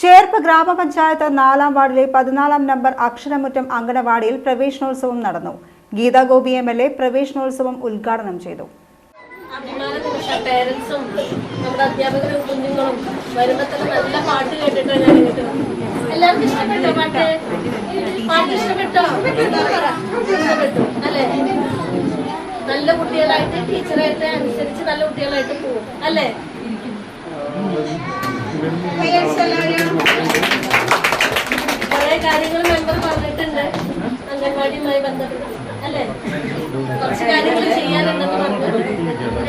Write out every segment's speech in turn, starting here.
ചേർപ്പ് ഗ്രാമപഞ്ചായത്ത് 4-ാം വാർഡിലെ 14-ാം നമ്പർ അക്ഷരമുറ്റം അങ്കണവാടിയിൽ പ്രവേശനോത്സവം നടന്നു. ഗീതാ ഗോപി MLA പ്രവേശനോത്സവം ഉദ്ഘാടനം ചെയ്തു. പേരൻസും നമ്മുടെ അധ്യാപകരും കുഞ്ഞുങ്ങളും വരുമ്പോൾ തന്നെ നല്ല പാട്ട് കേട്ടിട്ടാണ് ഞാൻ ഇങ്ങോട്ട് വന്നത്. എല്ലാവർക്കും ഇഷ്ടപ്പെട്ടോ പാട്ട്? പാട്ട് ഇഷ്ടപ്പെട്ടോ? ഇഷ്ടപ്പെട്ടു അല്ലേ? നല്ല കുട്ടികളായിട്ട് ടീച്ചറായിട്ട് അനുസരിച്ച് നല്ല കുട്ടികളായിട്ട് പോകും അല്ലേ? കുറെ കാര്യങ്ങൾ മെമ്പർ പറഞ്ഞിട്ടുണ്ട് അംഗൻവാടിയുമായി ബന്ധപ്പെട്ട് അല്ലേ? കുറച്ച് കാര്യങ്ങൾ ചെയ്യാനുണ്ടെന്ന് പറഞ്ഞു.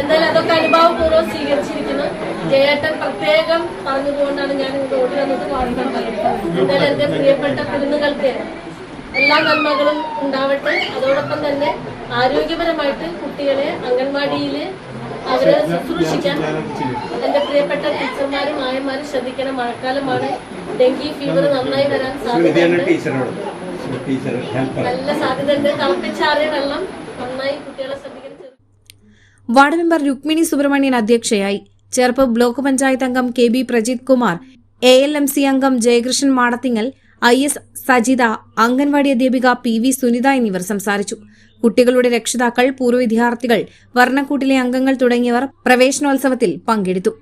എന്തായാലും അതൊക്കെ അനുഭവപൂർവ്വം സ്വീകരിച്ചിരിക്കുന്നു. ജയേട്ടൻ പ്രത്യേകം പറഞ്ഞുകൊണ്ടാണ് ഞാൻ ഇവിടെ ഓടി വന്നത് വാർത്തകൾ. എന്തായാലും എന്റെ പ്രിയപ്പെട്ട കുരുന്നുകൾക്ക് എല്ലാ നന്മകളും ഉണ്ടാവട്ടെ. അതോടൊപ്പം തന്നെ ആരോഗ്യപരമായിട്ട് കുട്ടികളെ അംഗൻവാടിയിൽ അവരെ ശുശ്രൂഷിക്കാൻ എന്റെ പ്രിയപ്പെട്ട ടീച്ചർമാരും ആയമാരും ശ്രദ്ധിക്കണം. മഴക്കാലമാണ്, ഡെങ്കി ഫീവർ നന്നായി വരാൻ സാധ്യതയുണ്ട്. നല്ല സാധ്യതയുണ്ട്. തിളപ്പിച്ചാറിയ വെള്ളം നന്നായി കുട്ടികളെ ശ്രദ്ധിക്കണം. വാർഡ് മെമ്പർ രുക്മിണി സുബ്രഹ്മണ്യൻ അധ്യക്ഷയായി. ചേർപ്പ് ബ്ലോക്ക് പഞ്ചായത്ത് അംഗം KB പ്രജിത് കുമാർ, ALMC അംഗം ജയകൃഷ്ണൻ മാടത്തിങ്ങൽ, IS സജിത, അംഗൻവാടി അധ്യാപിക PV സുനിത എന്നിവർ സംസാരിച്ചു. കുട്ടികളുടെ രക്ഷിതാക്കൾ, പൂർവ്വ വിദ്യാർത്ഥികൾ, വർണ്ണക്കൂട്ടിലെ അംഗങ്ങൾ തുടങ്ങിയവർ പ്രവേശനോത്സവത്തിൽ പങ്കെടുത്തു.